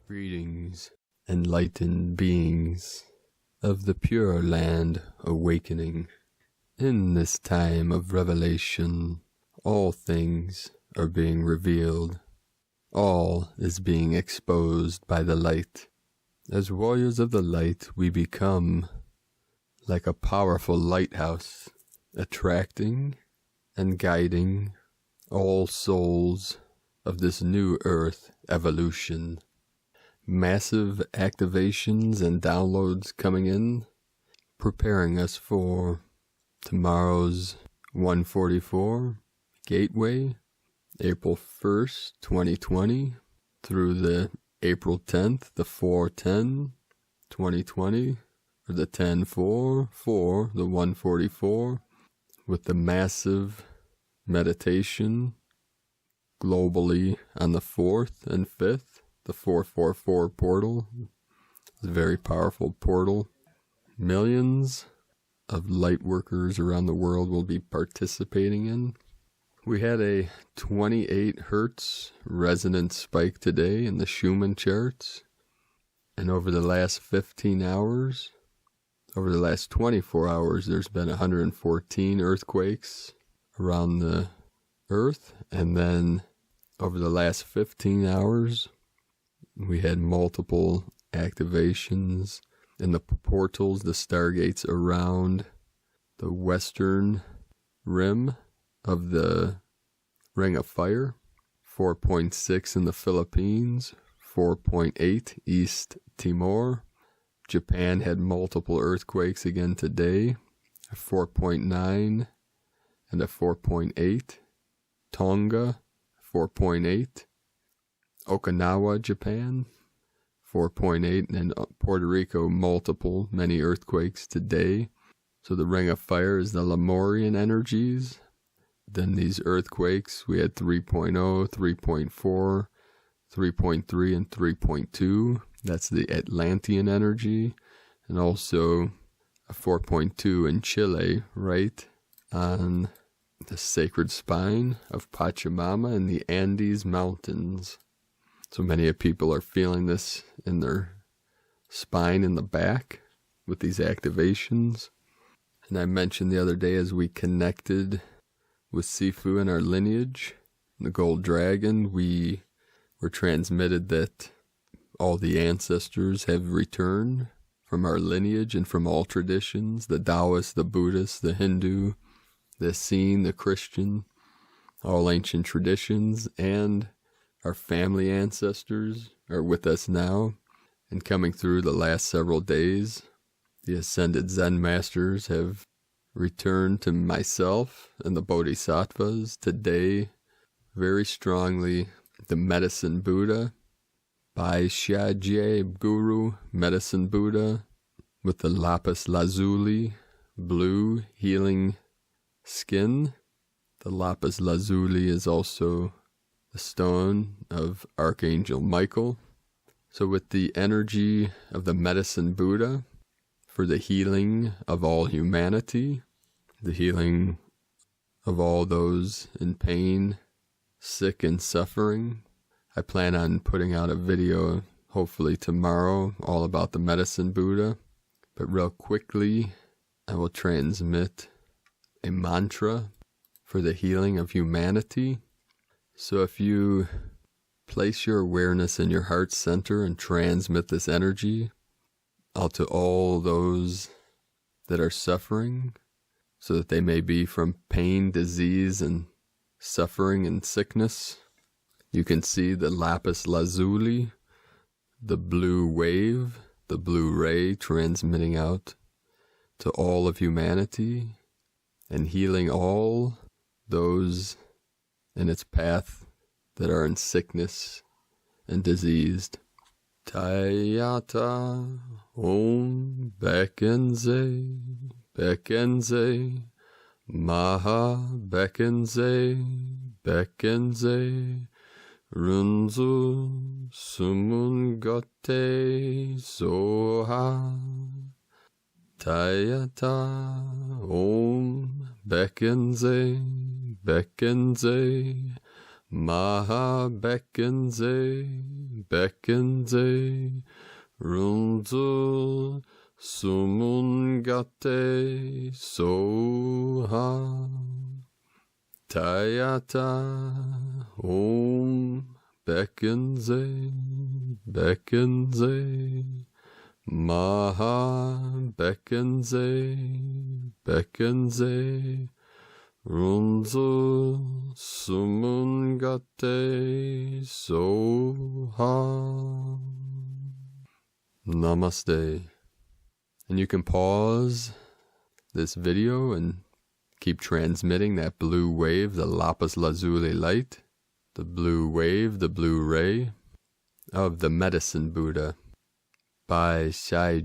Greetings, enlightened beings of the Pure Land awakening. In this time of revelation, all things are being revealed. All is being exposed by the light. As warriors of the light, we become like a powerful lighthouse, attracting and guiding all souls of this new earth evolution. Massive activations and downloads coming in, preparing us for tomorrow's 144 Gateway, April 1st, 2020, through the April 10th, the 4/10, 2020, or the 10/4, the 144, with the massive meditation globally on the 4th and 5th. The 444 portal is a very powerful portal. Millions of Lightworkers around the world will be participating in. We had a 28 hertz resonance spike today in the Schumann charts. And over the last 15 hours, over the last 24 hours, there's been 114 earthquakes around the Earth. And then over the last 15 hours, we had multiple activations in the portals, the stargates around the western rim of the Ring of Fire. 4.6 in the Philippines, 4.8 East Timor. Japan had multiple earthquakes again today, a 4.9 and a 4.8. Tonga, 4.8. Okinawa, Japan, 4.8, and Puerto Rico, many earthquakes today. So the Ring of Fire is the Lemurian energies. Then these earthquakes, we had 3.0, 3.4, 3.3, and 3.2. That's the Atlantean energy. And also a 4.2 in Chile, right on the sacred spine of Pachamama in the Andes Mountains. So many people are feeling this in their spine in the back with these activations. And I mentioned the other day as we connected with Sifu in our lineage, the Gold Dragon, we were transmitted that all the ancestors have returned from our lineage and from all traditions, the Taoist, the Buddhist, the Hindu, the Essene, the Christian, all ancient traditions, and our family ancestors are with us now, and coming through the last several days, the ascended Zen masters have returned to myself and the Bodhisattvas today very strongly. The Medicine Buddha, Bai Shiajie Guru, Medicine Buddha, with the lapis lazuli, blue healing skin. The lapis lazuli is also the stone of Archangel Michael. So with the energy of the Medicine Buddha for the healing of all humanity, the healing of all those in pain, sick and suffering, I plan on putting out a video hopefully tomorrow all about the Medicine Buddha. But real quickly, I will transmit a mantra for the healing of humanity. So if you place your awareness in your heart center and transmit this energy out to all those that are suffering, so that they may be from pain, disease, and suffering and sickness, you can see the lapis lazuli, the blue wave, the blue ray transmitting out to all of humanity and healing all those in its path that are in sickness and diseased. Tayata Om Bekenze, Bekenze, Maha Bekenze, Bekenze, Runzu Sumun Gote Soha. Tayata Om Bekenze, Bekenze, Maha Beckenze, Beckenze, Runzel, Sumungate, Soha, Tayata, Om, Beckenze, Beckenze, Maha Beckenze, Beckenze, Runzel, Sumungate, Soha. Namaste. And you can pause this video and keep transmitting that blue wave, the lapis lazuli light, the blue wave, the blue ray of the medicine Buddha. By Shai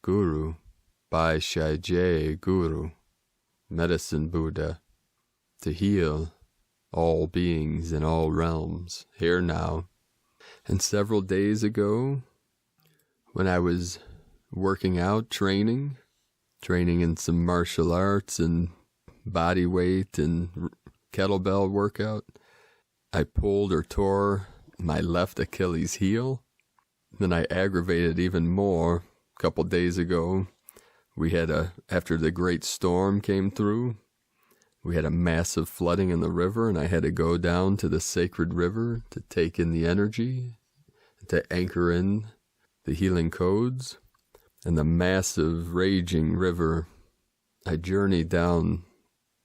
Guru, by Shai Guru, medicine Buddha, to heal all beings in all realms, here now. And several days ago, when I was working out, training in some martial arts and body weight and kettlebell workout, I pulled or tore my left Achilles heel. Then I aggravated even more. A couple days ago, we had after the great storm came through, we had a massive flooding in the river, and I had to go down to the sacred river to take in the energy, to anchor in the healing codes. And the massive raging river, I journeyed down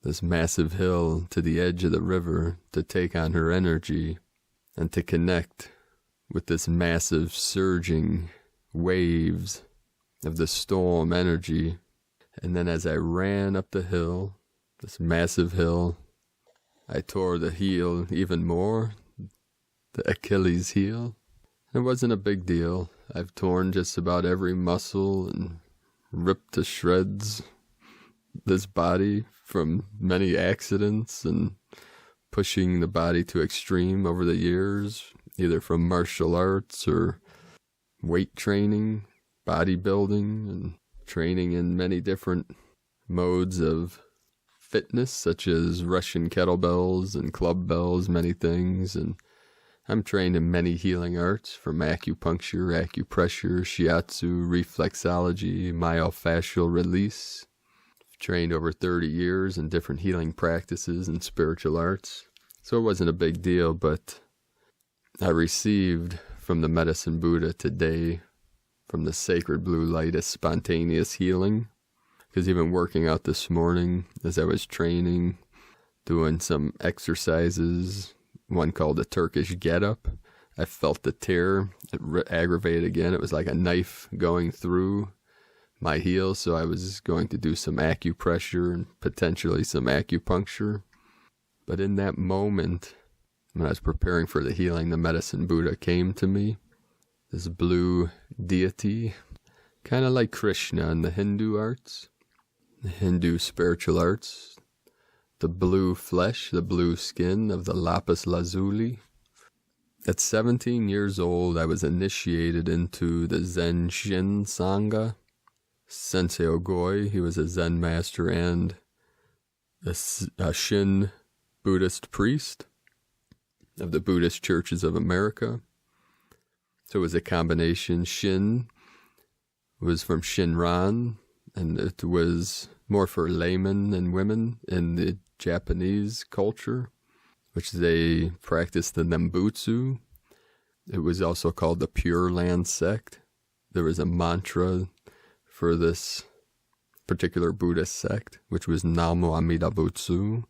this massive hill to the edge of the river to take on her energy and to connect with this massive surging waves of the storm energy. And then as I ran up the hill, this massive hill, I tore the heel even more, the Achilles heel. It wasn't a big deal. I've torn just about every muscle and ripped to shreds this body from many accidents and pushing the body to extreme over the years, either from martial arts or weight training, bodybuilding, and training in many different modes of fitness, such as Russian kettlebells and club bells, many things. And I'm trained in many healing arts, from acupuncture, acupressure, shiatsu, reflexology, myofascial release. I've trained over 30 years in different healing practices and spiritual arts. So it wasn't a big deal, but I received from the medicine Buddha today, from the sacred blue light, a spontaneous healing. Because even working out this morning, as I was training, doing some exercises, one called the Turkish get-up, I felt the tear. It aggravated again. It was like a knife going through my heel, so I was going to do some acupressure and potentially some acupuncture. But in that moment, when I was preparing for the healing, the medicine Buddha came to me. This blue deity, kind of like Krishna in the Hindu arts, the Hindu spiritual arts. The blue flesh, the blue skin of the lapis lazuli. At 17 years old, I was initiated into the Zen Shin Sangha. Sensei Ogoi, he was a Zen master and a Shin Buddhist priest of the Buddhist Churches of America. So it was a combination. Shin was from Shinran, and it was more for laymen and women in the Japanese culture, which they practiced the Nembutsu. It was also called the Pure Land sect. There was a mantra for this particular Buddhist sect, which was Namu Amida Butsu,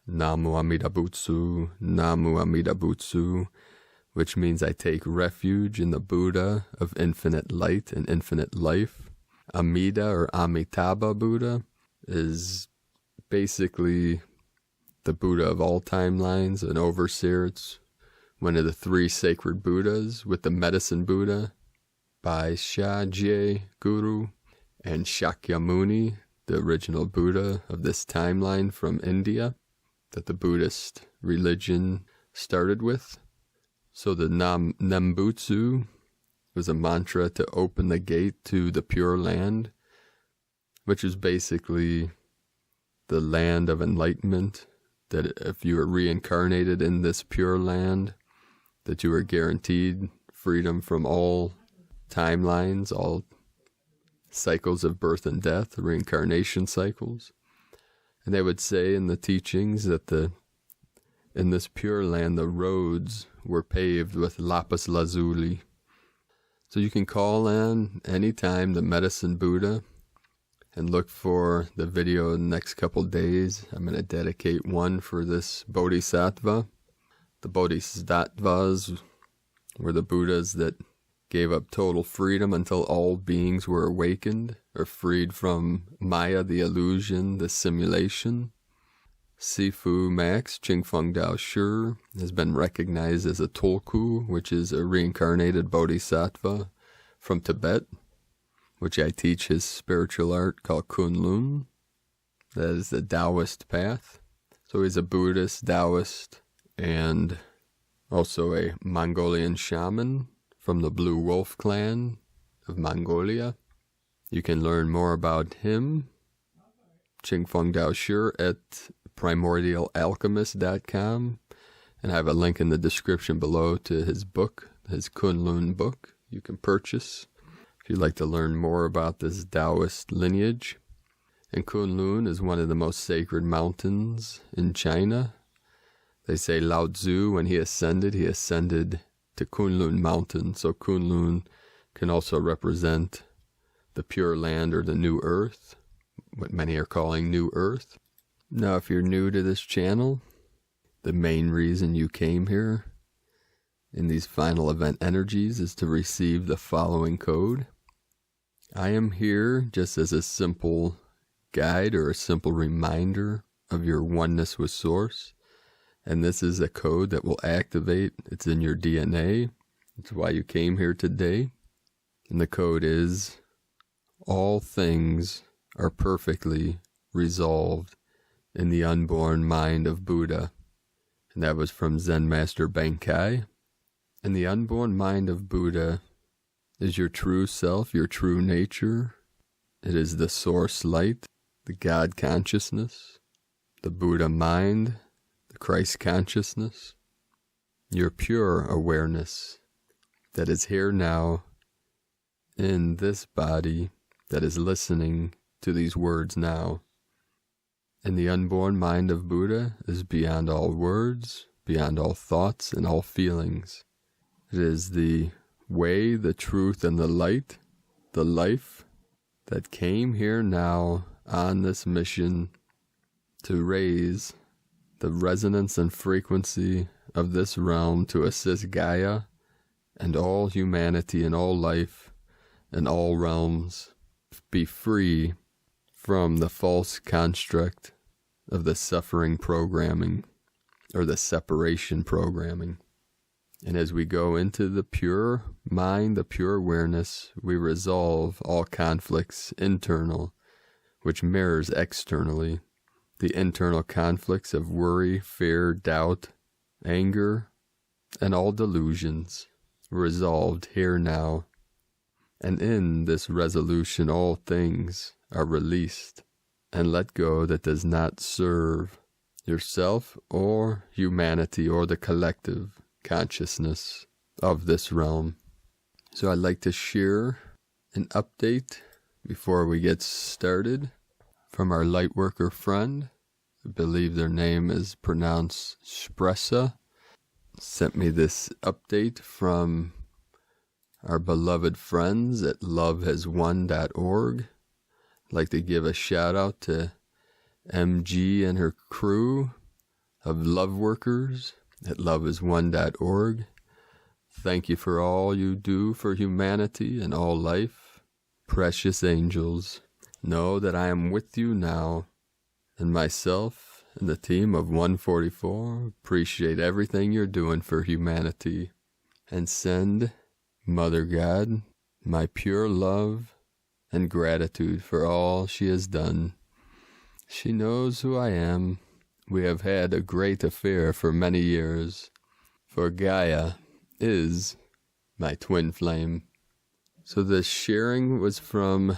Namu Amida Butsu, Namu Amida Butsu, which means I take refuge in the Buddha of infinite light and infinite life. Amida or Amitabha Buddha is basically the Buddha of all timelines, an overseer. It's one of the three sacred Buddhas, with the medicine Buddha by Shai Guru and Shakyamuni, the original Buddha of this timeline from India that the Buddhist religion started with. So the Nembutsu was a mantra to open the gate to the Pure Land, which is basically the land of enlightenment, that if you were reincarnated in this pure land, that you were guaranteed freedom from all timelines, all cycles of birth and death, reincarnation cycles. And they would say in the teachings that in this pure land, the roads were paved with lapis lazuli. So you can call in anytime the Medicine Buddha and look for the video in the next couple days. I'm going to dedicate one for this Bodhisattva. The Bodhisattvas were the Buddhas that gave up total freedom until all beings were awakened or freed from Maya, the illusion, the simulation. Sifu Max Ching-Feng Dao Shi has been recognized as a Tulku, which is a reincarnated Bodhisattva from Tibet, which I teach his spiritual art called Kunlun. That is the Taoist path. So he's a Buddhist, Taoist, and also a Mongolian shaman from the Blue Wolf clan of Mongolia. You can learn more about him, Ching-Feng Dao Shi, at primordialalchemist.com, and I have a link in the description below to his book, his Kunlun book you can purchase if you'd like to learn more about this Taoist lineage. And Kunlun is one of the most sacred mountains in China. They say Lao Tzu, when he ascended to Kunlun mountain, so Kunlun can also represent the Pure Land or the New Earth, what many are calling New Earth. Now, if you're new to this channel, the main reason you came here in these final event energies is to receive the following code. I am here just as a simple guide or a simple reminder of your oneness with Source, and this is a code that will activate. It's in your DNA. It's why you came here today. And the code is, all things are perfectly resolved in the unborn mind of Buddha. And that was from Zen Master Benkai. And the unborn mind of Buddha is your true self, your true nature. It is the source light, the God consciousness, the Buddha mind, the Christ consciousness, your pure awareness that is here now in this body that is listening to these words now. And the unborn mind of Buddha is beyond all words, beyond all thoughts and all feelings. It is the way, the truth, and the light, the life that came here now on this mission to raise the resonance and frequency of this realm to assist Gaia and all humanity and all life and all realms be free from the false construct of the suffering programming or the separation programming. And as we go into the pure mind, the pure awareness, we resolve all conflicts internal, which mirrors externally. The internal conflicts of worry, fear, doubt, anger, and all delusions resolved here now. And in this resolution, all things are released and let go that does not serve yourself or humanity or the collective consciousness of this realm. So I'd like to share an update before we get started from our Lightworker friend. I believe their name is pronounced Spressa. Sent me this update from our beloved friends at lovehasone.org. I'd like to give a shout out to MG and her crew of love workers at lovehasone.org. Thank you for all you do for humanity and all life. Precious angels, know that I am with you now, and myself and the team of 144 appreciate everything you're doing for humanity, and send Mother God my pure love and gratitude for all she has done. She knows who I am. We have had a great affair for many years, for Gaia is my twin flame. So this sharing was from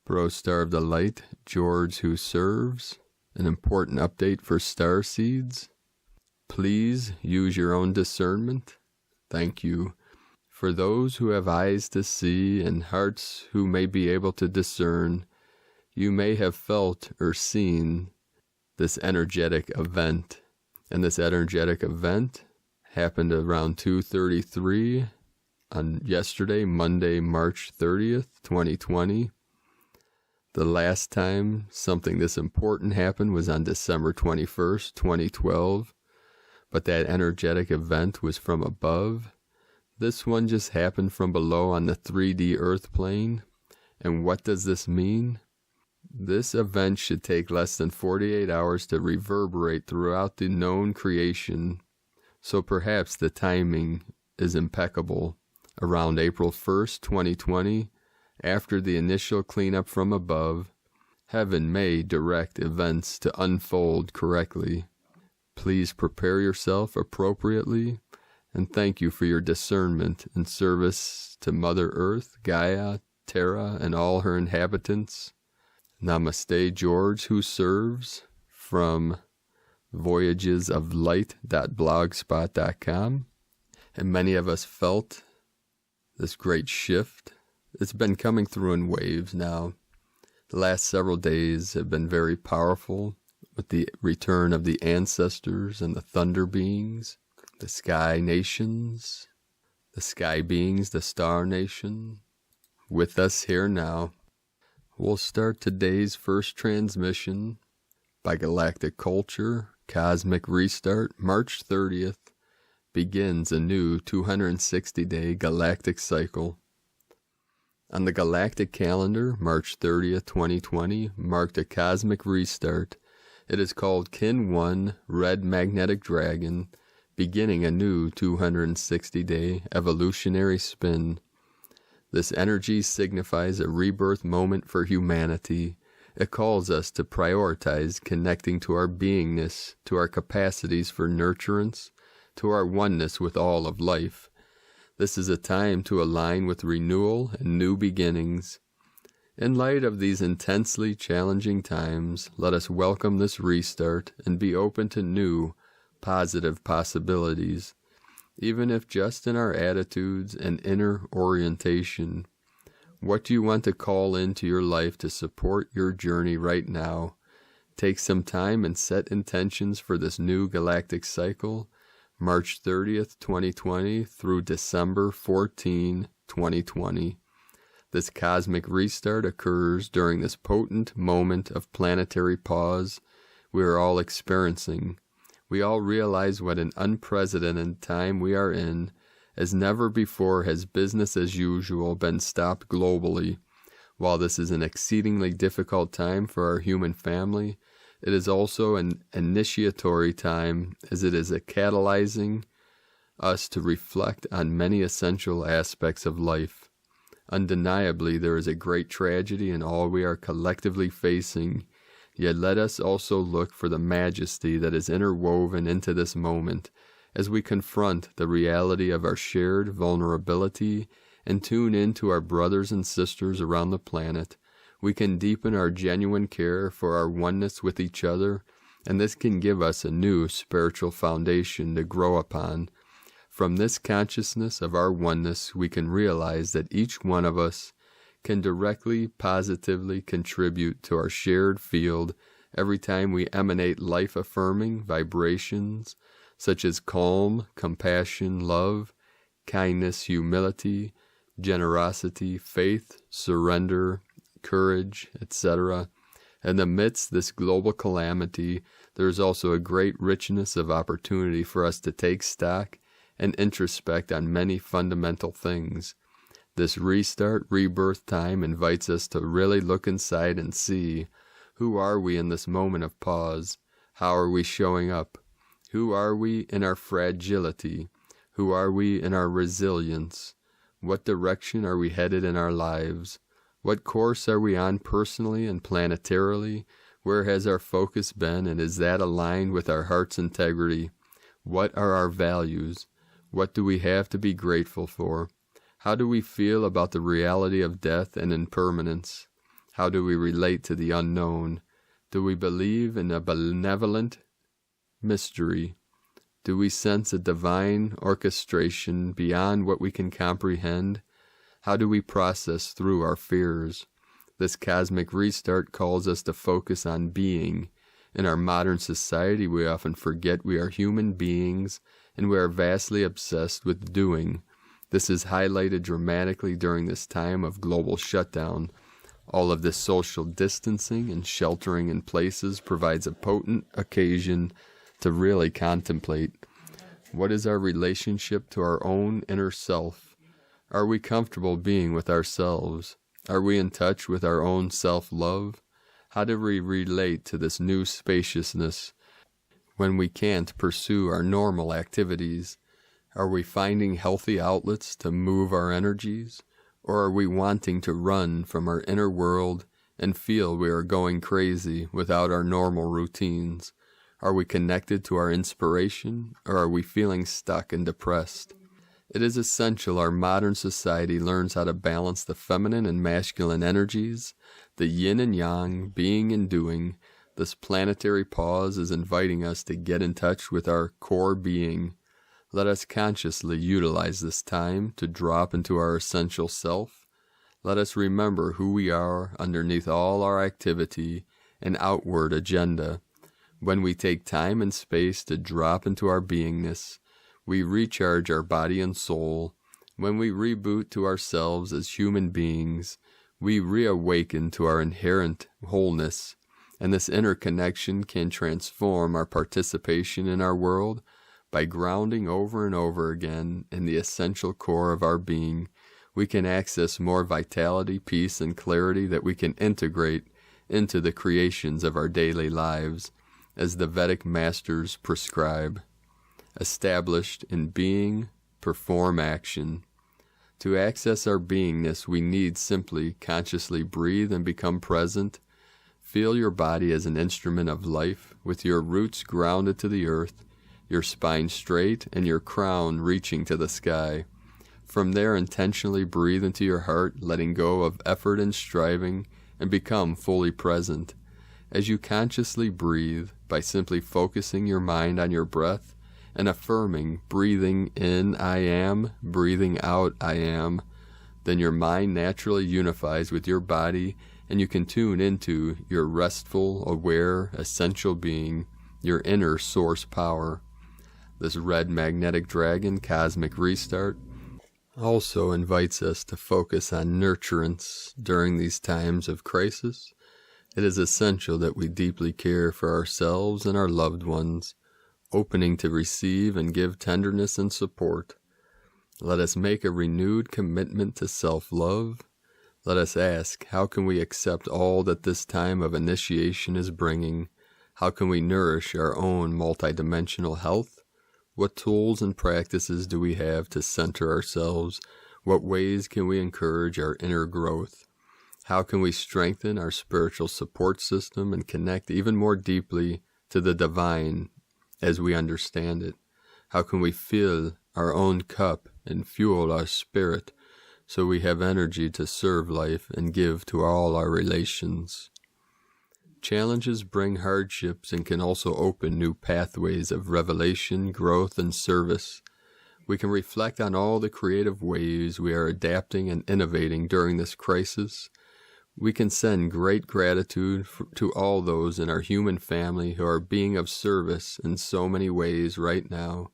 Bro Star of the Light, George Who Serves. An important update for Starseeds. Please use your own discernment. Thank you. For those who have eyes to see and hearts who may be able to discern, you may have felt or seen this energetic event. And this energetic event happened around 2:33 on yesterday, Monday, March 30th, 2020. The last time something this important happened was on December 21st, 2012. But that energetic event was from above. This one just happened from below on the 3D Earth plane. And what does this mean? This event should take less than 48 hours to reverberate throughout the known creation. So perhaps the timing is impeccable. Around April 1st, 2020, after the initial cleanup from above, heaven may direct events to unfold correctly. Please prepare yourself appropriately, and thank you for your discernment and service to Mother Earth, Gaia, Terra, and all her inhabitants. Namaste, George, who serves, from voyagesoflight.blogspot.com. And many of us felt this great shift. It's been coming through in waves now. The last several days have been very powerful with the return of the ancestors and the thunder beings, the sky nations, the sky beings, the star nation, with us here now. We'll start today's first transmission by Galactic Culture. Cosmic Restart, March 30th, begins a new 260-day galactic cycle. On the galactic calendar, March 30th, 2020, marked a cosmic restart. It is called Kin 1 Red Magnetic Dragon, beginning a new 260-day evolutionary spin. This energy signifies a rebirth moment for humanity. It calls us to prioritize connecting to our beingness, to our capacities for nurturance, to our oneness with all of life. This is a time to align with renewal and new beginnings. In light of these intensely challenging times, let us welcome this restart and be open to new, positive possibilities, even if just in our attitudes and inner orientation. What do you want to call into your life to support your journey right now? Take some time and set intentions for this new galactic cycle, March 30th, 2020 through December 14, 2020. This cosmic restart occurs during this potent moment of planetary pause we are all experiencing. We all realize what an unprecedented time we are in, as never before has business as usual been stopped globally. While this is an exceedingly difficult time for our human family, it is also an initiatory time, as it is a catalyzing us to reflect on many essential aspects of life. Undeniably, there is a great tragedy in all we are collectively facing, yet let us also look for the majesty that is interwoven into this moment, as we confront the reality of our shared vulnerability and tune in to our brothers and sisters around the planet. We can deepen our genuine care for our oneness with each other, and this can give us a new spiritual foundation to grow upon. From this consciousness of our oneness, we can realize that each one of us can directly, positively contribute to our shared field every time we emanate life-affirming vibrations such as calm, compassion, love, kindness, humility, generosity, faith, surrender, courage, etc. And amidst this global calamity, there is also a great richness of opportunity for us to take stock and introspect on many fundamental things. This restart, rebirth time invites us to really look inside and see, who are we in this moment of pause? How are we showing up? Who are we in our fragility? Who are we in our resilience? What direction are we headed in our lives? What course are we on personally and planetarily? Where has our focus been, and is that aligned with our heart's integrity? What are our values? What do we have to be grateful for? How do we feel about the reality of death and impermanence? How do we relate to the unknown? Do we believe in a benevolent mystery? Do we sense a divine orchestration beyond what we can comprehend? How do we process through our fears? This cosmic restart calls us to focus on being. In our modern society, we often forget we are human beings, and we are vastly obsessed with doing. This is highlighted dramatically during this time of global shutdown. All of this social distancing and sheltering in places provides a potent occasion to really contemplate. What is our relationship to our own inner self? Are we comfortable being with ourselves? Are we in touch with our own self-love? How do we relate to this new spaciousness when we can't pursue our normal activities? Are we finding healthy outlets to move our energies? Or are we wanting to run from our inner world and feel we are going crazy without our normal routines? Are we connected to our inspiration, or are we feeling stuck and depressed? It is essential our modern society learns how to balance the feminine and masculine energies, the yin and yang, being and doing. This planetary pause is inviting us to get in touch with our core being. Let us consciously utilize this time to drop into our essential self. Let us remember who we are underneath all our activity and outward agenda. When we take time and space to drop into our beingness, we recharge our body and soul. When we reboot to ourselves as human beings, we reawaken to our inherent wholeness, and this interconnection can transform our participation in our world by grounding over and over again in the essential core of our being. We can access more vitality, peace, and clarity that we can integrate into the creations of our daily lives, as the Vedic masters prescribe. Established in being, perform action. To access our beingness, we need simply consciously breathe and become present. Feel your body as an instrument of life, with your roots grounded to the earth, your spine straight, and your crown reaching to the sky. From there, intentionally breathe into your heart, letting go of effort and striving, and become fully present. As you consciously breathe, by simply focusing your mind on your breath and affirming, breathing in, I am, breathing out, I am, then your mind naturally unifies with your body, and you can tune into your restful, aware, essential being, your inner source power. This red magnetic dragon cosmic restart also invites us to focus on nurturance during these times of crisis. It is essential that we deeply care for ourselves and our loved ones, opening to receive and give tenderness and support. Let us make a renewed commitment to self-love. Let us ask, how can we accept all that this time of initiation is bringing? How can we nourish our own multidimensional health? What tools and practices do we have to center ourselves? What ways can we encourage our inner growth? How can we strengthen our spiritual support system and connect even more deeply to the divine as we understand it? How can we fill our own cup and fuel our spirit so we have energy to serve life and give to all our relations? Challenges bring hardships and can also open new pathways of revelation, growth, and service. We can reflect on all the creative ways we are adapting and innovating during this crisis. We can send great gratitude to all those in our human family who are being of service in so many ways right now.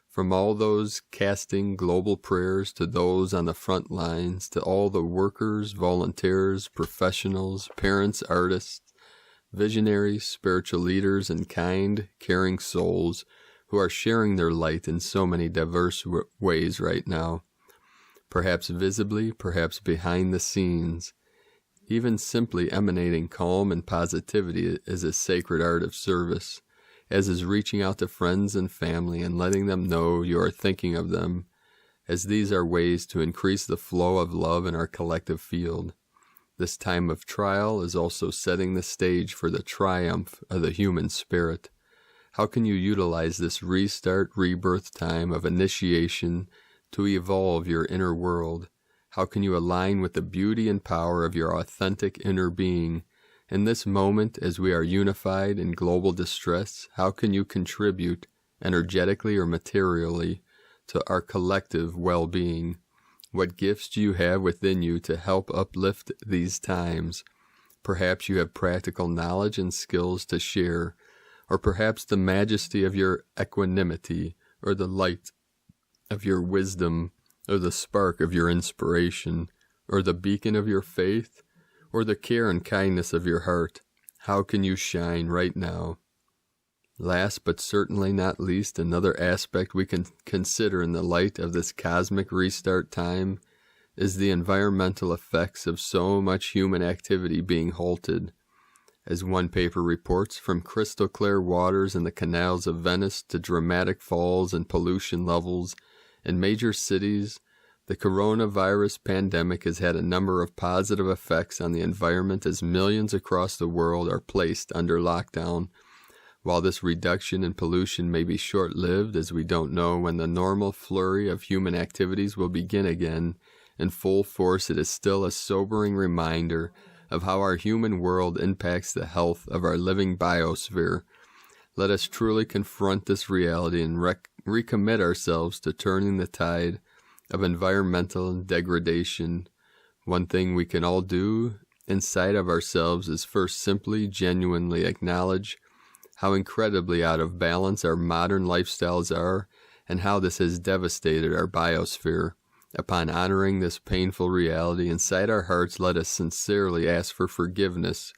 From all those casting global prayers to those on the front lines, to all the workers, volunteers, professionals, parents, artists, visionaries, spiritual leaders, and kind, caring souls who are sharing their light in so many diverse ways right now. Perhaps visibly, perhaps behind the scenes. Even simply emanating calm and positivity is a sacred art of service, as is reaching out to friends and family and letting them know you are thinking of them, as these are ways to increase the flow of love in our collective field. This time of trial is also setting the stage for the triumph of the human spirit. How can you utilize this restart, rebirth time of initiation to evolve your inner world? How can you align with the beauty and power of your authentic inner being In this moment, as we are unified in global distress, how can you contribute, energetically or materially, to our collective well-being? What gifts do you have within you to help uplift these times? Perhaps you have practical knowledge and skills to share, or perhaps the majesty of your equanimity, or the light of your wisdom, or the spark of your inspiration, or the beacon of your faith, or the care and kindness of your heart. How can you shine right now? Last but certainly not least, another aspect we can consider in the light of this cosmic restart time is the environmental effects of so much human activity being halted. As one paper reports, from crystal clear waters in the canals of Venice to dramatic falls in pollution levels in major cities, the coronavirus pandemic has had a number of positive effects on the environment as millions across the world are placed under lockdown. While this reduction in pollution may be short-lived, as we don't know when the normal flurry of human activities will begin again in full force, it is still a sobering reminder of how our human world impacts the health of our living biosphere. Let us truly confront this reality and recommit ourselves to turning the tide of environmental degradation. One thing we can all do inside of ourselves is first simply, genuinely acknowledge how incredibly out of balance our modern lifestyles are and how this has devastated our biosphere. Upon honoring this painful reality inside our hearts, let us sincerely ask for forgiveness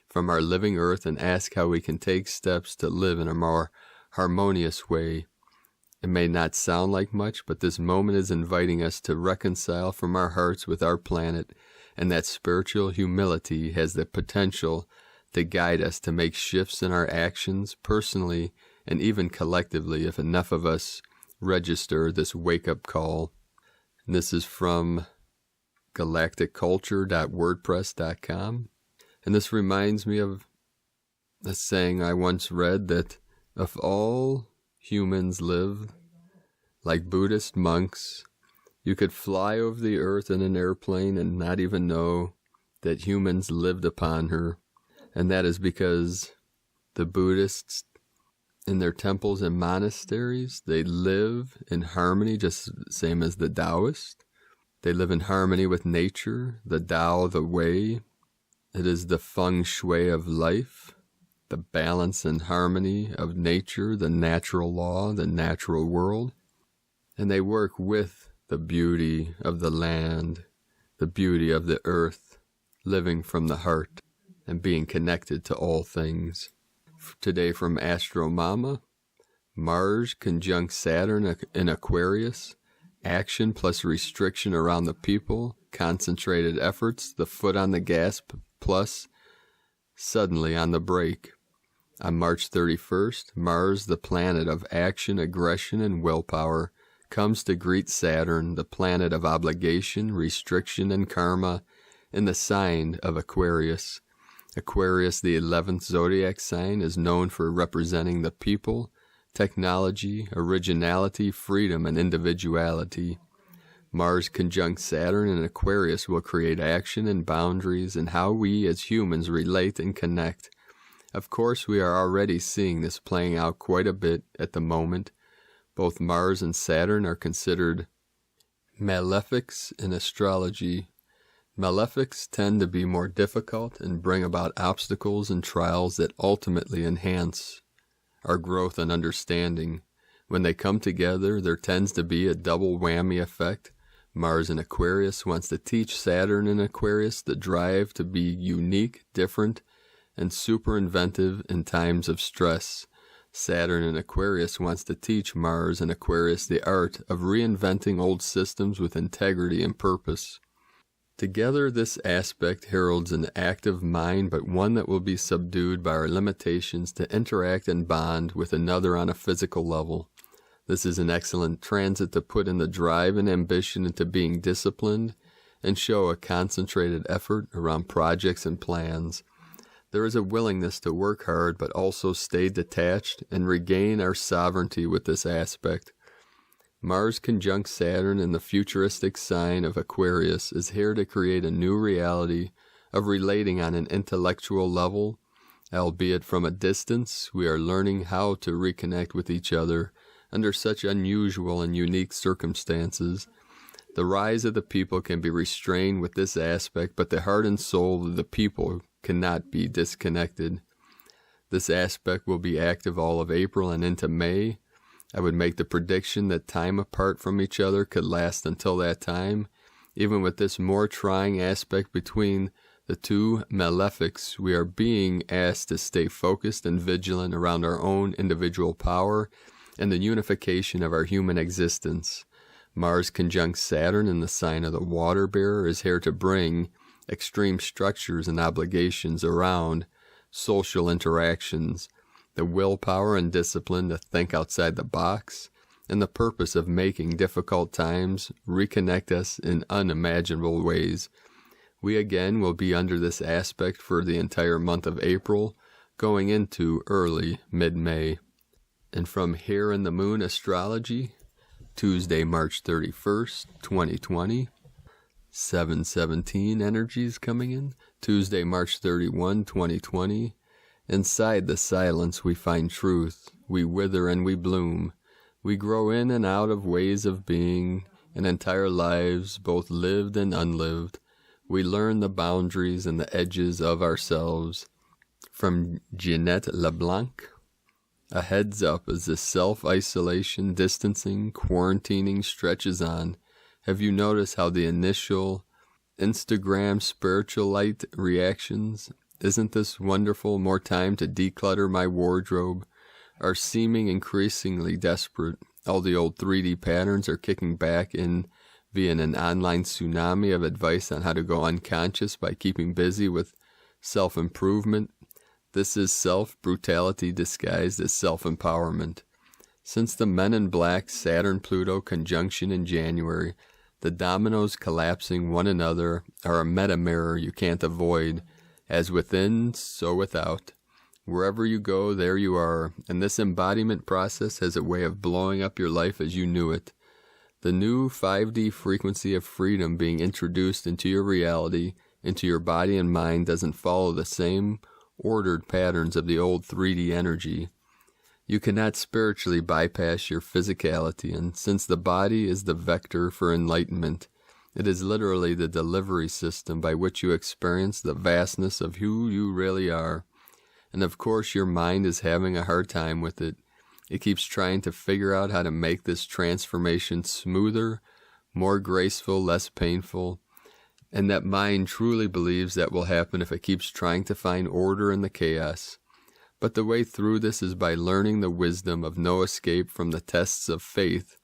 from our living earth and ask how we can take steps to live in a more harmonious way. It may not sound like much, but this moment is inviting us to reconcile from our hearts with our planet, and that spiritual humility has the potential to guide us to make shifts in our actions, personally and even collectively, if enough of us register this wake-up call. And this is from galacticculture.wordpress.com. And this reminds me of a saying I once read that if all humans lived like Buddhist monks, you could fly over the earth in an airplane and not even know that humans lived upon her. And that is because the Buddhists, in their temples and monasteries, they live in harmony, just the same as the Taoists. They live in harmony with nature, the Tao, the way. It is the feng shui of life, the balance and harmony of nature, the natural law, the natural world. And they work with the beauty of the land, the beauty of the earth, living from the heart and being connected to all things. Today from Astro Mama, Mars conjunct Saturn in Aquarius, action plus restriction around the people, concentrated efforts, the foot on the gas plus suddenly on the brake. On March 31st, Mars, the planet of action, aggression, and willpower, comes to greet Saturn, the planet of obligation, restriction, and karma, in the sign of Aquarius. Aquarius, the 11th zodiac sign, is known for representing the people, technology, originality, freedom, and individuality. Mars conjunct Saturn in Aquarius will create action and boundaries in how we as humans relate and connect. Of course, we are already seeing this playing out quite a bit at the moment. Both Mars and Saturn are considered malefics in astrology. Malefics tend to be more difficult and bring about obstacles and trials that ultimately enhance our growth and understanding. When they come together, there tends to be a double whammy effect. Mars in Aquarius wants to teach Saturn in Aquarius the drive to be unique, different, and super inventive in times of stress. Saturn in Aquarius wants to teach Mars in Aquarius the art of reinventing old systems with integrity and purpose. Together, this aspect heralds an active mind, but one that will be subdued by our limitations to interact and bond with another on a physical level. This is an excellent transit to put in the drive and ambition into being disciplined and show a concentrated effort around projects and plans. There is a willingness to work hard, but also stay detached and regain our sovereignty with this aspect. Mars conjunct Saturn in the futuristic sign of Aquarius is here to create a new reality of relating on an intellectual level, albeit from a distance. We are learning how to reconnect with each other under such unusual and unique circumstances. The rise of the people can be restrained with this aspect, but the heart and soul of the people cannot be disconnected. This aspect will be active all of April and into May. I would make the prediction that time apart from each other could last until that time. Even with this more trying aspect between the two malefics, we are being asked to stay focused and vigilant around our own individual power and the unification of our human existence. Mars conjunct Saturn in the sign of the water bearer is here to bring extreme structures and obligations around social interactions, the willpower and discipline to think outside the box, and the purpose of making difficult times reconnect us in unimaginable ways. We again will be under this aspect for the entire month of April, going into early mid-May. And from here in the moon astrology, Tuesday, March 31st, 2020, 7:17 energies coming in. Tuesday, March 31, 2020, inside the silence we find truth. We wither and we bloom. We grow in and out of ways of being and entire lives, both lived and unlived. We learn the boundaries and the edges of ourselves. From Jeanette LeBlanc. A heads up as this self-isolation, distancing, quarantining stretches on. Have you noticed how the initial Instagram spiritual light reactions, isn't this wonderful, more time to declutter my wardrobe, are seeming increasingly desperate. All the old 3D patterns are kicking back in via an online tsunami of advice on how to go unconscious by keeping busy with self-improvement. This is self-brutality disguised as self-empowerment. Since the Men in Black Saturn-Pluto conjunction in January, the dominoes collapsing one another are a meta-mirror you can't avoid. As within, so without. Wherever you go, there you are, and this embodiment process has a way of blowing up your life as you knew it. The new 5D frequency of freedom being introduced into your reality, into your body and mind, doesn't follow the same ordered patterns of the old 3D energy. You cannot spiritually bypass your physicality, and since the body is the vector for enlightenment, it is literally the delivery system by which you experience the vastness of who you really are. And of course your mind is having a hard time with it. It keeps trying to figure out how to make this transformation smoother, more graceful, less painful. And that mind truly believes that will happen if it keeps trying to find order in the chaos. But the way through this is by learning the wisdom of no escape from the tests of faith,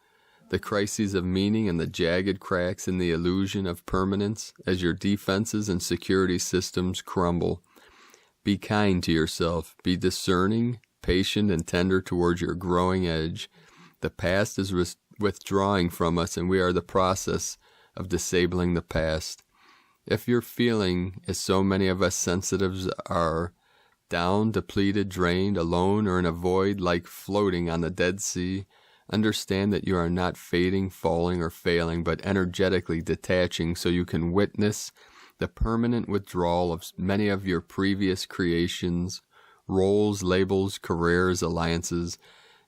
the crises of meaning and the jagged cracks in the illusion of permanence as your defenses and security systems crumble. Be kind to yourself. Be discerning, patient, and tender towards your growing edge. The past is withdrawing from us, and we are the process of disabling the past. If you're feeling, as so many of us sensitives are, down, depleted, drained, alone, or in a void like floating on the Dead Sea, understand that you are not fading, falling, or failing, but energetically detaching so you can witness the permanent withdrawal of many of your previous creations, roles, labels, careers, alliances.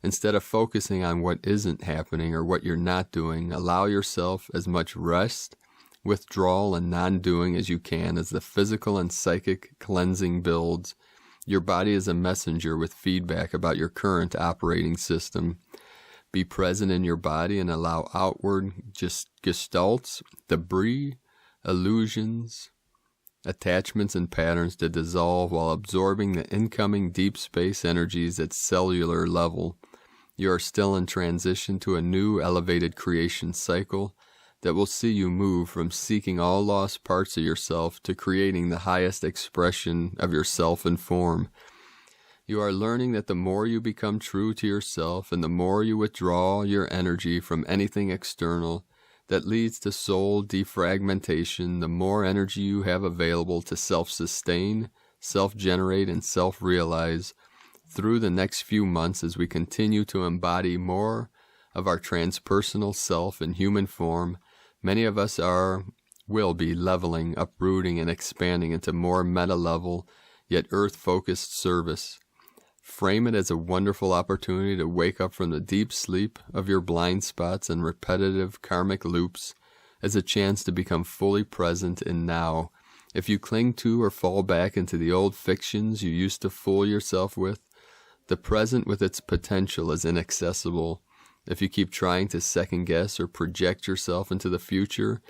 Instead of focusing on what isn't happening or what you're not doing, allow yourself as much rest, withdrawal, and non-doing as you can as the physical and psychic cleansing builds. Your body is a messenger with feedback about your current operating system. Be present in your body and allow outward gestalts, debris, illusions, attachments, and patterns to dissolve while absorbing the incoming deep space energies at cellular level. You are still in transition to a new elevated creation cycle that will see you move from seeking all lost parts of yourself to creating the highest expression of yourself and form. You are learning that the more you become true to yourself and the more you withdraw your energy from anything external that leads to soul defragmentation, the more energy you have available to self-sustain, self-generate, and self-realize through the next few months as we continue to embody more of our transpersonal self in human form. Many of us are will be leveling, uprooting, and expanding into more meta-level, yet earth-focused service. Frame it as a wonderful opportunity to wake up from the deep sleep of your blind spots and repetitive karmic loops, as a chance to become fully present in now. If you cling to or fall back into the old fictions you used to fool yourself with, the present with its potential is inaccessible. If you keep trying to second-guess or project yourself into the future,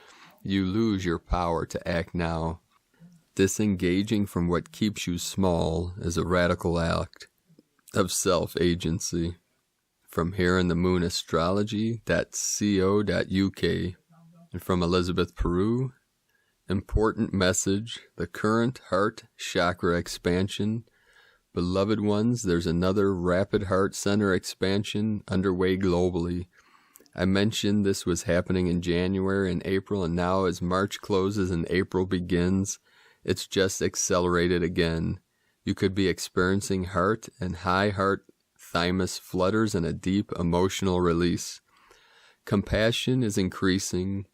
you lose your power to act now. Disengaging from what keeps you small is a radical act of self-agency. From here in the moon astrology.co.uk, and from Elizabeth Peru, important message, the current heart chakra expansion. Beloved ones, there's another rapid heart center expansion underway globally. I mentioned this was happening in January and April, and now as March closes and April begins, it's just accelerated again. You could be experiencing heart and high heart thymus flutters and a deep emotional release. Compassion is increasing.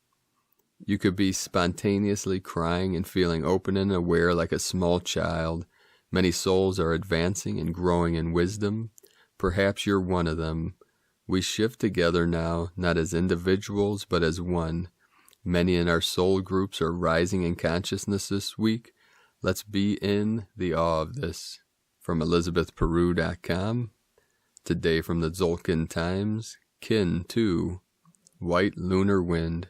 You could be spontaneously crying and feeling open and aware like a small child. Many souls are advancing and growing in wisdom. Perhaps you're one of them. We shift together now, not as individuals, but as one. Many in our soul groups are rising in consciousness this week. Let's be in the awe of this. From ElizabethPeru.com. Today from the Tzolk'in Times. Kin 2. White lunar wind.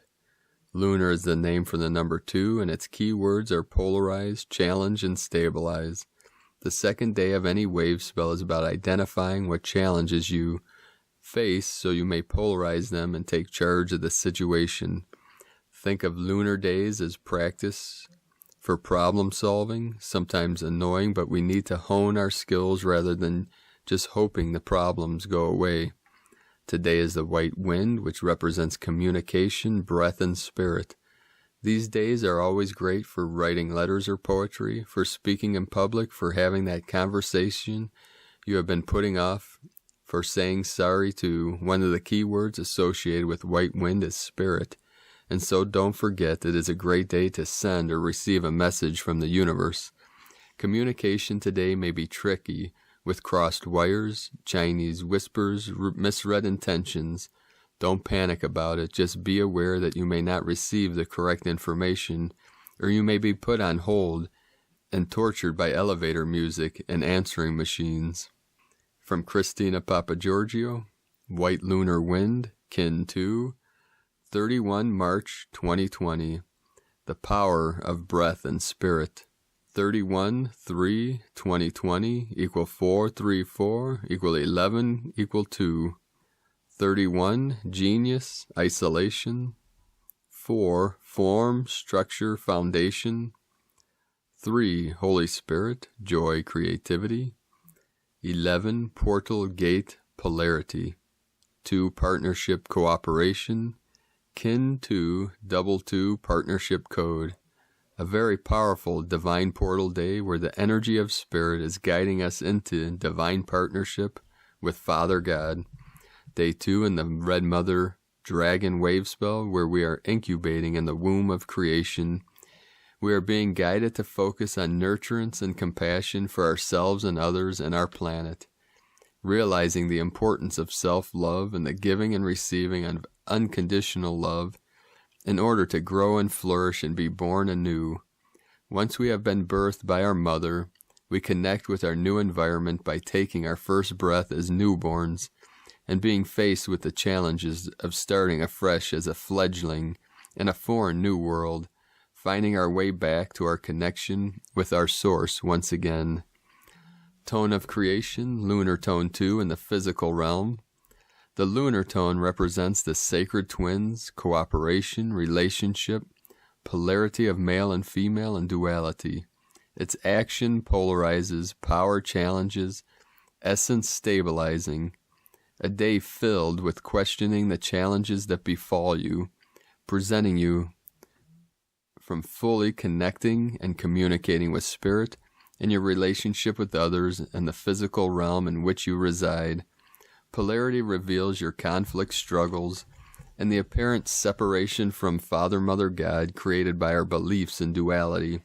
Lunar is the name for the number 2, and its keywords are polarize, challenge, and stabilize. The second day of any wave spell is about identifying what challenges you face so you may polarize them and take charge of the situation. Think of lunar days as practice for problem solving, sometimes annoying, but we need to hone our skills rather than just hoping the problems go away. Today is the white wind, which represents communication, breath, and spirit. These days are always great for writing letters or poetry, for speaking in public, for having that conversation you have been putting off, for saying sorry to. One of the key words associated with white wind is spirit. And so don't forget it is a great day to send or receive a message from the universe. Communication today may be tricky, with crossed wires, Chinese whispers, misread intentions. Don't panic about it. Just be aware that you may not receive the correct information, or you may be put on hold and tortured by elevator music and answering machines. From Christina Papagiorgio, White Lunar Wind, Kin 2, 31 March 2020. The Power of Breath and Spirit. 31-3-2020 equal 434 equal 11 equal 2. 31 Genius, Isolation. 4 Form, Structure, Foundation. 3 Holy Spirit, Joy, Creativity. 11 Portal, Gate, Polarity. 2 Partnership, Cooperation. Kin 2 2 Partnership Code. A very powerful divine portal day where the energy of spirit is guiding us into divine partnership with Father God. Day 2 in the Red Mother Dragon wave spell where we are incubating in the womb of creation. We are being guided to focus on nurturance and compassion for ourselves and others and our planet. Realizing the importance of self-love and the giving and receiving of unconditional love in order to grow and flourish and be born anew. Once we have been birthed by our mother, we connect with our new environment by taking our first breath as newborns and being faced with the challenges of starting afresh as a fledgling in a foreign new world, finding our way back to our connection with our source once again. Tone of creation, lunar tone 2 in the physical realm. The lunar tone represents the sacred twins, cooperation, relationship, polarity of male and female, and duality. Its action polarizes, power challenges, essence stabilizing. A day filled with questioning the challenges that befall you, presenting you from fully connecting and communicating with spirit in your relationship with others and the physical realm in which you reside. Polarity reveals your conflict struggles, and the apparent separation from Father, Mother, God created by our beliefs in duality.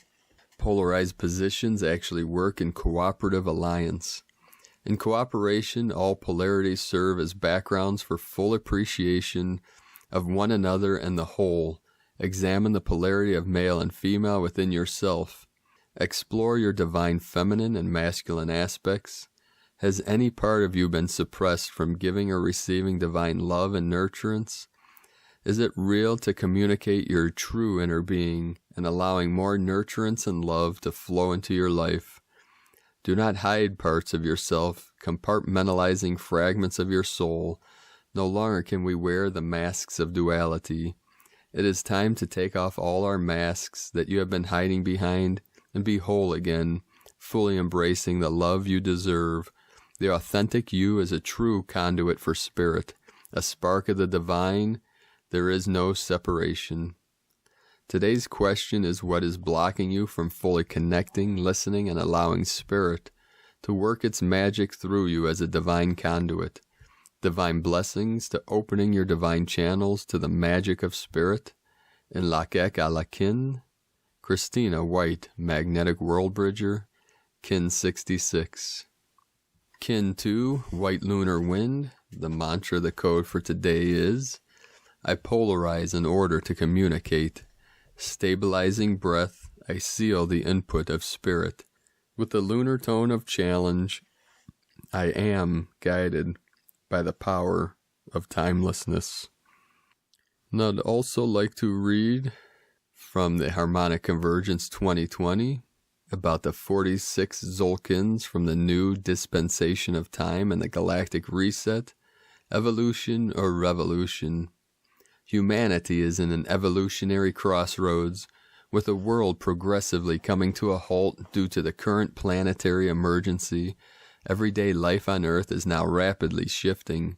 Polarized positions actually work in cooperative alliance. In cooperation, all polarities serve as backgrounds for full appreciation of one another and the whole. Examine the polarity of male and female within yourself. Explore your divine feminine and masculine aspects. Has any part of you been suppressed from giving or receiving divine love and nurturance? Is it real to communicate your true inner being and allowing more nurturance and love to flow into your life? Do not hide parts of yourself, compartmentalizing fragments of your soul. No longer can we wear the masks of duality. It is time to take off all our masks that you have been hiding behind and be whole again, fully embracing the love you deserve. The authentic you is a true conduit for spirit, a spark of the divine. There is no separation. Today's question is, what is blocking you from fully connecting, listening, and allowing spirit to work its magic through you as a divine conduit? Divine blessings to opening your divine channels to the magic of spirit. In Icke à la kin, Christina White, Magnetic World Bridger, Kin 66. Kin 2, White Lunar Wind. The mantra, the code for today is, I polarize in order to communicate. Stabilizing breath, I seal the input of spirit. With the lunar tone of challenge, I am guided by the power of timelessness. And I'd also like to read from the Harmonic Convergence 2020 about the 46 Zolkins from the new dispensation of time and the galactic reset, evolution or revolution. Humanity is in an evolutionary crossroads, with the world progressively coming to a halt due to the current planetary emergency. Everyday life on Earth is now rapidly shifting.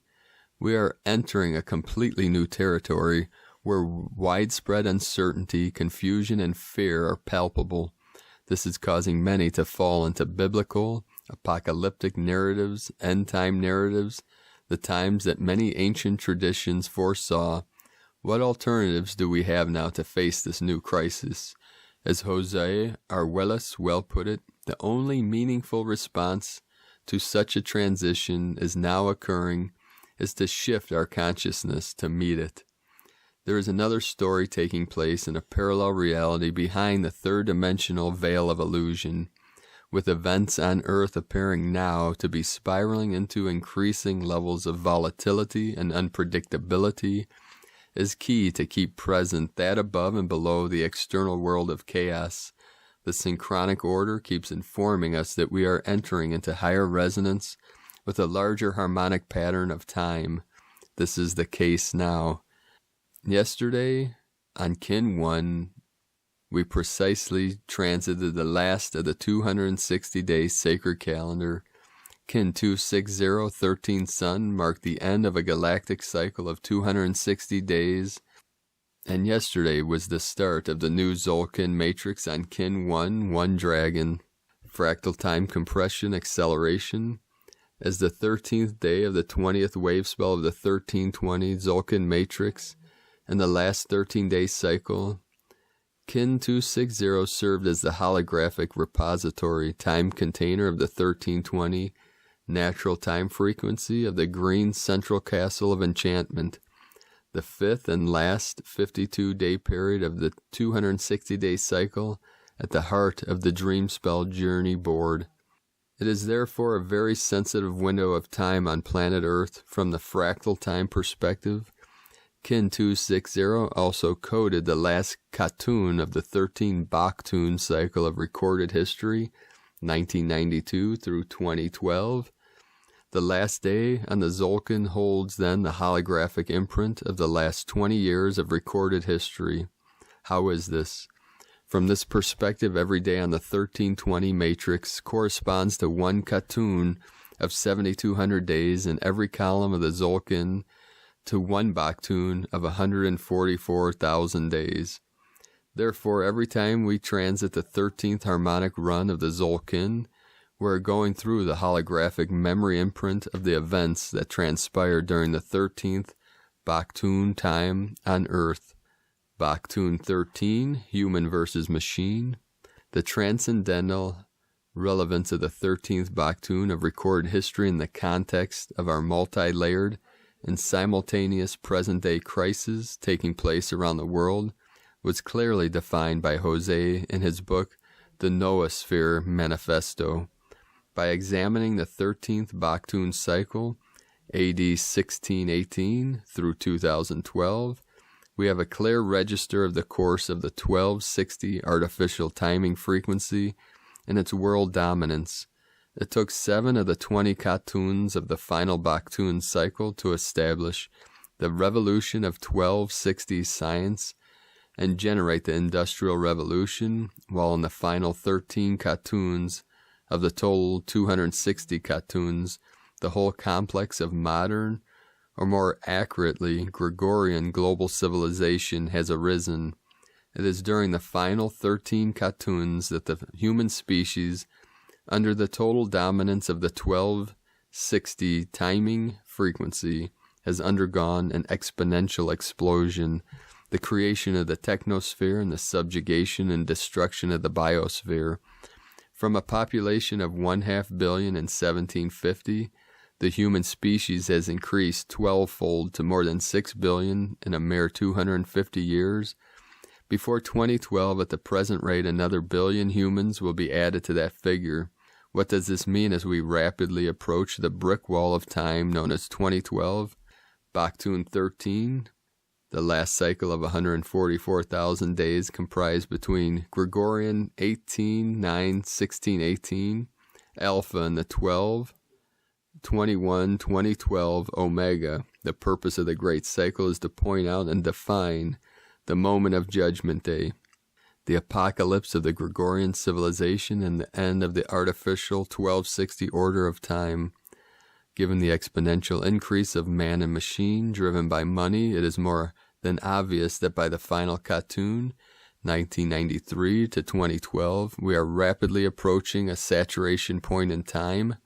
We are entering a completely new territory where widespread uncertainty, confusion, and fear are palpable. This is causing many to fall into biblical, apocalyptic narratives, end-time narratives, the times that many ancient traditions foresaw. What alternatives do we have now to face this new crisis? As Jose Arguelles well put it, the only meaningful response to such a transition is now occurring is to shift our consciousness to meet it. There is another story taking place in a parallel reality behind the third-dimensional veil of illusion, with events on Earth appearing now to be spiraling into increasing levels of volatility and unpredictability. Is key to keep present that above and below the external world of chaos. The synchronic order keeps informing us that we are entering into higher resonance with a larger harmonic pattern of time. This is the case now. Yesterday, on Kin 1, we precisely transited the last of the 260-day sacred calendar. Kin 260, 13th Sun, marked the end of a galactic cycle of 260 days, and yesterday was the start of the new Zolkin matrix on Kin 1, 1 Dragon. Fractal time compression acceleration. As the 13th day of the 20th wave spell of the 1320 Zolkin matrix and the last 13-day cycle, Kin 260 served as the holographic repository time container of the 1320 natural time frequency of the green central castle of enchantment, the fifth and last 52-day period of the 260-day cycle at the heart of the dream spell journey board. It is therefore a very sensitive window of time on planet Earth from the fractal time perspective. Kin 260 also coded the last Katun of the 13 Baktun cycle of recorded history, 1992 through 2012. The last day on the Zolkin holds then the holographic imprint of the last 20 years of recorded history. How is this? From this perspective, every day on the 1320 matrix corresponds to one Katun of 7,200 days, and every column of the Zolkin to one Baktun of 144,000 days. Therefore, every time we transit the 13th harmonic run of the Zolkin, we're going through the holographic memory imprint of the events that transpired during the 13th Baktun time on Earth. Baktun 13, human versus machine. The transcendental relevance of the 13th Baktun of recorded history in the context of our multi-layered and simultaneous present-day crises taking place around the world was clearly defined by Jose in his book, The Noosphere Manifesto. By examining the 13th Baktun cycle, AD 1618 through 2012, we have a clear register of the course of the 1260 artificial timing frequency and its world dominance. It took 7 of the 20 Katuns of the final Baktun cycle to establish the revolution of 1260 science and generate the Industrial Revolution, while in the final 13 Katuns of the total 260 Katuns, the whole complex of modern, or more accurately, Gregorian global civilization has arisen. It is during the final 13 Katuns that the human species, under the total dominance of the 1260 timing frequency, has undergone an exponential explosion, the creation of the technosphere and the subjugation and destruction of the biosphere. From a population of 1/2 billion in 1750, the human species has increased 12-fold to more than 6 billion in a mere 250 years. Before 2012, at the present rate, another billion humans will be added to that figure. What does this mean as we rapidly approach the brick wall of time known as 2012? Baktun 13, the last cycle of 144,000 days comprised between Gregorian 18-9-1618, Alpha and the 12-21-2012 Omega. The purpose of the great cycle is to point out and define the moment of Judgment Day, the apocalypse of the Gregorian civilization, and the end of the artificial 1260 order of time. Given the exponential increase of man and machine driven by money, it is more than obvious that by the final Katun, 1993 to 2012, we are rapidly approaching a saturation point in time.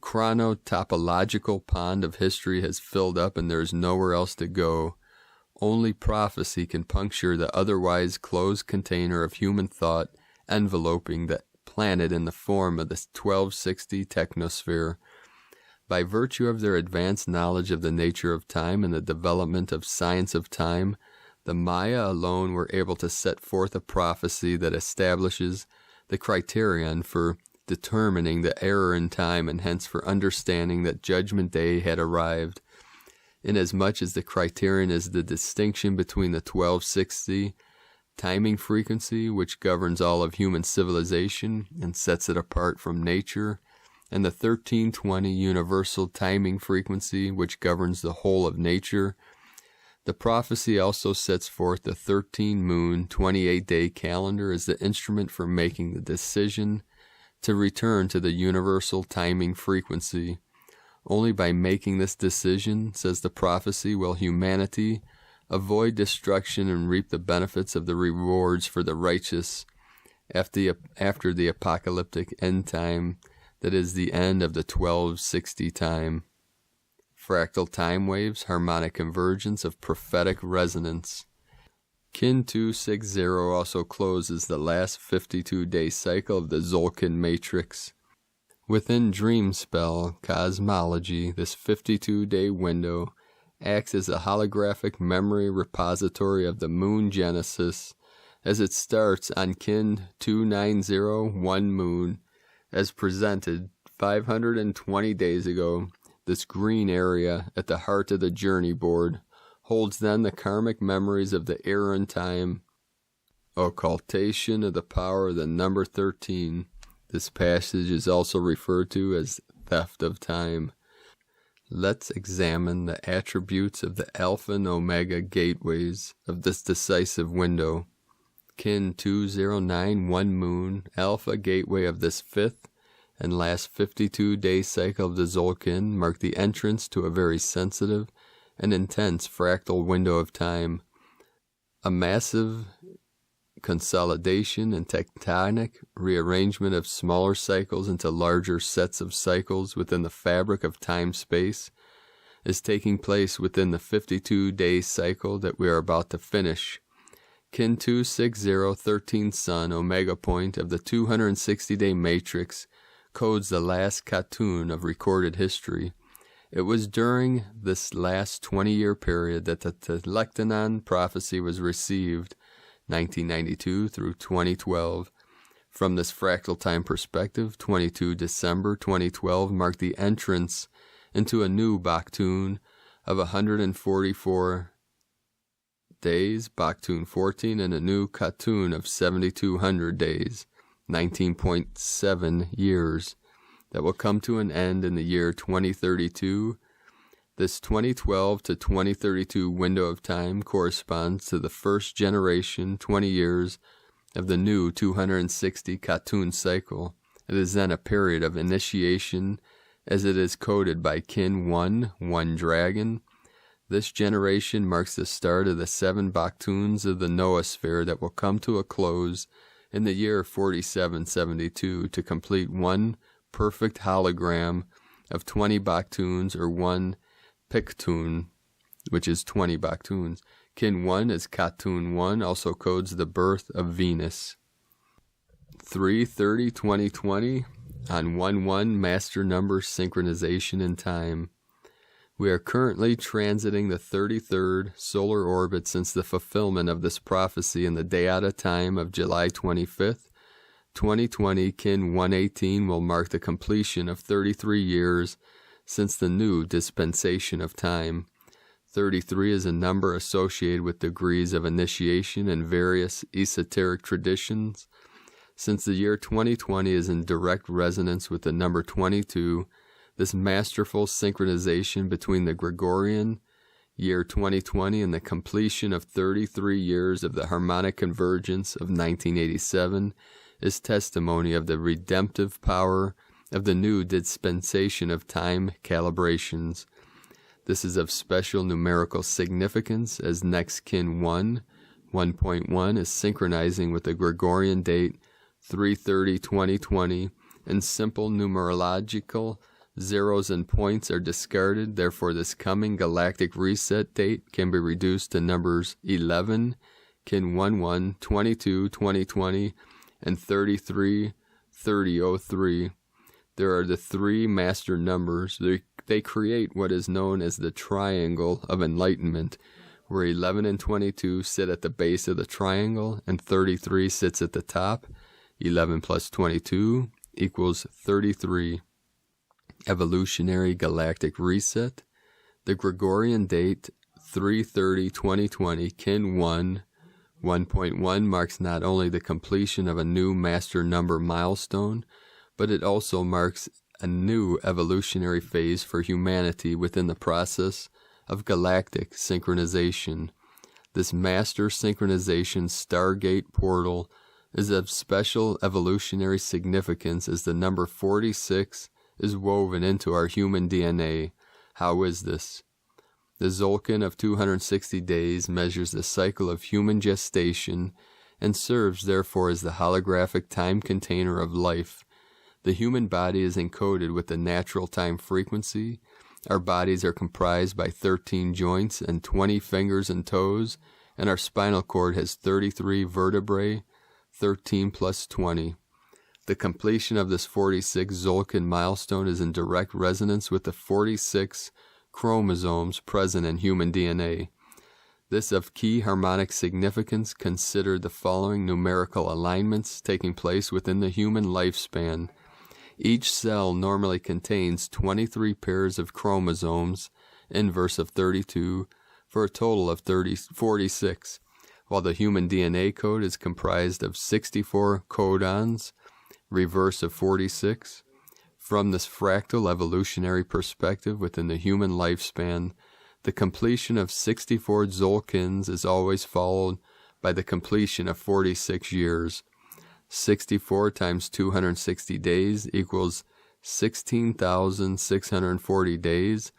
Chronotopological pond of history has filled up and there is nowhere else to go. Only prophecy can puncture the otherwise closed container of human thought enveloping the planet in the form of the 1260 technosphere. By virtue of their advanced knowledge of the nature of time and the development of science of time, the Maya alone were able to set forth a prophecy that establishes the criterion for determining the error in time and hence for understanding that Judgment Day had arrived. Inasmuch as the criterion is the distinction between the 1260 timing frequency, which governs all of human civilization and sets it apart from nature, and the 1320 universal timing frequency, which governs the whole of nature, the prophecy also sets forth the 13-moon, 28-day calendar as the instrument for making the decision to return to the universal timing frequency. Only by making this decision, says the prophecy, will humanity avoid destruction and reap the benefits of the rewards for the righteous after the apocalyptic end time, that is the end of the 1260 time. Fractal time waves, harmonic convergence of prophetic resonance. Kin 260 also closes the last 52-day cycle of the Zolkin matrix. Within dream spell cosmology, this 52-day window acts as a holographic memory repository of the moon genesis as it starts on Kin 290 1 moon, as presented 520 days ago. This green area at the heart of the journey board holds then the karmic memories of the era in time, occultation of the power of the number 13. This passage is also referred to as theft of time. Let's examine the attributes of the Alpha and Omega gateways of this decisive window. Kin 209 1 moon, Alpha gateway of this fifth and last 52-day cycle of the Zolkin mark the entrance to a very sensitive and intense fractal window of time. A massive consolidation and tectonic rearrangement of smaller cycles into larger sets of cycles within the fabric of time-space, is taking place within the 52-day cycle that we are about to finish. Kin 26013 Sun Omega point of the 260-day matrix codes the last Khatun of recorded history. It was during this last 20-year period that the Telektanon prophecy was received, 1992 through 2012. From this fractal time perspective, 22 December 2012 marked the entrance into a new Baktun of 144 days, Baktun 14, and a new Khatun of 7,200 days, 19.7 years, that will come to an end in the year 2032. This 2012 to 2032 window of time corresponds to the first generation, 20 years, of the new 260 Khatun cycle. It is then a period of initiation as it is coded by Kin 1, 1 Dragon. This generation marks the start of the 7 Baktuns of the Noosphere that will come to a close in the year 4772 to complete one perfect hologram of 20 Baktuns, or one Piktun, which is 20 Baktuns. Kin 1 is Khatun 1, also codes the birth of Venus. 3/30/2020 on 1/1 master number synchronization in time. We are currently transiting the 33rd solar orbit since the fulfillment of this prophecy in the Dayata time of July 25th. 2020 Kin 118 will mark the completion of 33 years since the new dispensation of time. 33 is a number associated with degrees of initiation in various esoteric traditions. Since the year 2020 is in direct resonance with the number 22, this masterful synchronization between the Gregorian year 2020 and the completion of 33 years of the harmonic convergence of 1987 is testimony of the redemptive power of the new dispensation of time calibrations. This is of special numerical significance, as next Kin 1, 1.1 is synchronizing with the Gregorian date 3/30/2020, and simple numerological zeros and points are discarded. Therefore, this coming galactic reset date can be reduced to numbers 11, Kin 11, 22, 2020, and 33, 3003. There are the three master numbers. They create what is known as the triangle of enlightenment, where 11 and 22 sit at the base of the triangle, and 33 sits at the top. 11 plus 22 equals 33. Evolutionary galactic reset. The Gregorian date 3/30/2020, Kin 1, 1.1 marks not only the completion of a new master number milestone, but it also marks a new evolutionary phase for humanity within the process of galactic synchronization. This master synchronization Stargate portal is of special evolutionary significance, as the number 46 is woven into our human DNA. How is this? The Zolkin of 260 days measures the cycle of human gestation and serves therefore as the holographic time container of life. The human body is encoded with the natural time frequency. Our bodies are comprised by 13 joints and 20 fingers and toes, and our spinal cord has 33 vertebrae, 13 plus 20. The completion of this 46 Zolkin milestone is in direct resonance with the 46 chromosomes present in human DNA. This of key harmonic significance, consider the following numerical alignments taking place within the human lifespan. Each cell normally contains 23 pairs of chromosomes, inverse of 32, for a total of 46, while the human DNA code is comprised of 64 codons, reverse of 46. From this fractal evolutionary perspective within the human lifespan, the completion of 64 Zolkins is always followed by the completion of 46 years. 64 times 260 days equals 16,640 days.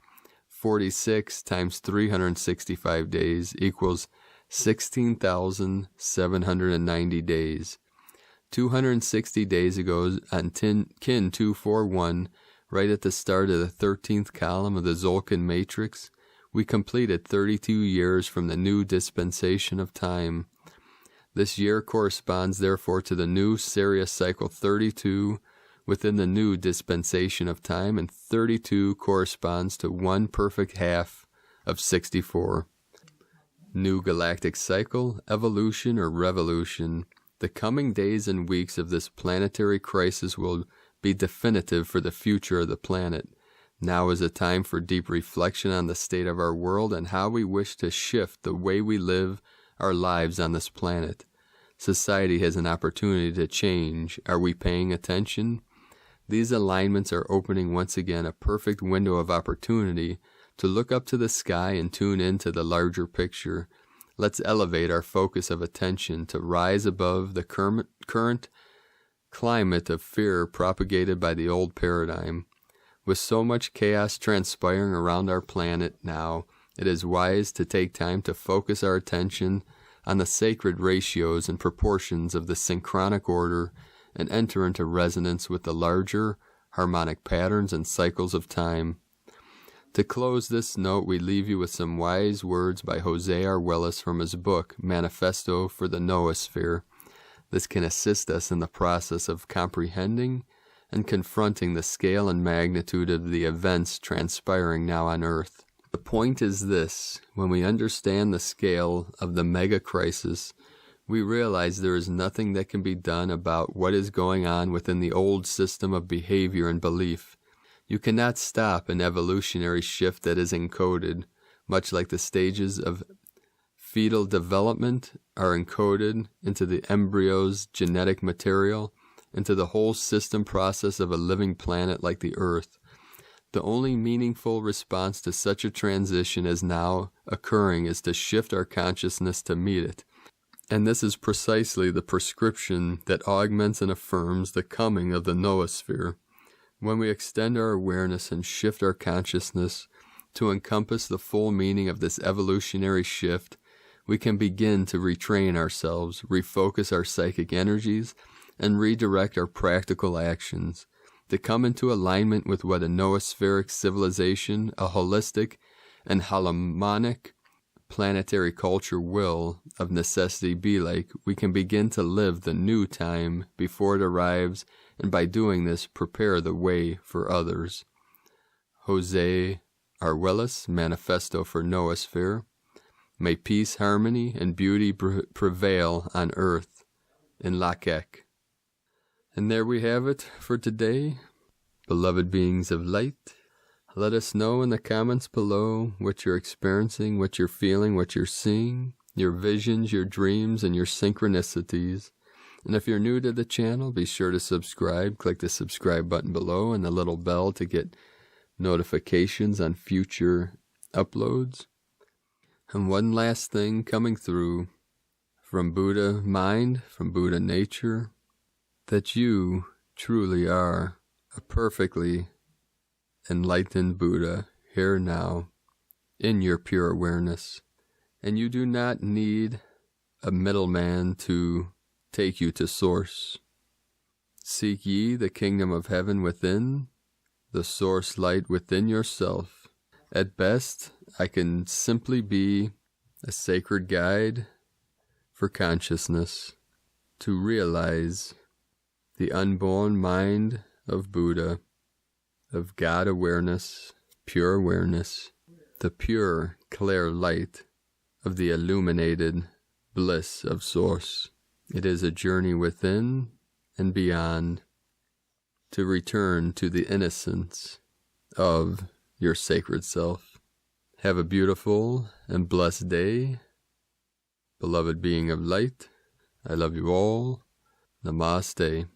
46 times 365 days equals 16,790 days. 260 days ago on Kin 241 Right at the start of the 13th column of the Zolkin matrix, we completed 32 years from the new dispensation of time. This year corresponds therefore to the new Sirius cycle 32 within the new dispensation of time, and 32 corresponds to one perfect half of 64. New galactic cycle, evolution or revolution. The coming days and weeks of this planetary crisis will be definitive for the future of the planet. Now is a time for deep reflection on the state of our world and how we wish to shift the way we live our lives on this planet. Society has an opportunity to change. Are we paying attention? These alignments are opening once again a perfect window of opportunity to look up to the sky and tune into the larger picture. Let's elevate our focus of attention to rise above the current climate of fear propagated by the old paradigm. With so much chaos transpiring around our planet now, it is wise to take time to focus our attention on the sacred ratios and proportions of the synchronic order and enter into resonance with the larger harmonic patterns and cycles of time. To close this note, we leave you with some wise words by Jose R. Willis from his book, Manifesto for the Noosphere. This can assist us in the process of comprehending and confronting the scale and magnitude of the events transpiring now on Earth. The point is this: when we understand the scale of the mega crisis, we realize there is nothing that can be done about what is going on within the old system of behavior and belief. You cannot stop an evolutionary shift that is encoded, much like the stages of fetal development are encoded into the embryo's genetic material, into the whole system process of a living planet like the Earth. The only meaningful response to such a transition as now occurring is to shift our consciousness to meet it. And this is precisely the prescription that augments and affirms the coming of the noosphere. When we extend our awareness and shift our consciousness to encompass the full meaning of this evolutionary shift, we can begin to retrain ourselves, refocus our psychic energies, and redirect our practical actions, to come into alignment with what a noospheric civilization, a holistic and holomonic planetary culture will, of necessity, be like. We can begin to live the new time before it arrives, and by doing this, prepare the way for others. Jose R. Willis, Manifesto for Noosphere. May peace, harmony, and beauty prevail on earth in Icke. And there we have it for today. Beloved beings of light, let us know in the comments below what you're experiencing, what you're feeling, what you're seeing, your visions, your dreams, and your synchronicities. And if you're new to the channel, be sure to subscribe. Click the subscribe button below and the little bell to get notifications on future uploads. And one last thing coming through from Buddha mind, from Buddha nature, that you truly are a perfectly enlightened Buddha here now in your pure awareness. And you do not need a middleman to take you to source. Seek ye the kingdom of heaven within, the source light within yourself. At best, I can simply be a sacred guide for consciousness to realize the unborn mind of Buddha, of God awareness, pure awareness, the pure, clear light of the illuminated bliss of Source. It is a journey within and beyond to return to the innocence of your sacred self. Have a beautiful and blessed day, beloved being of light. I love you all. Namaste.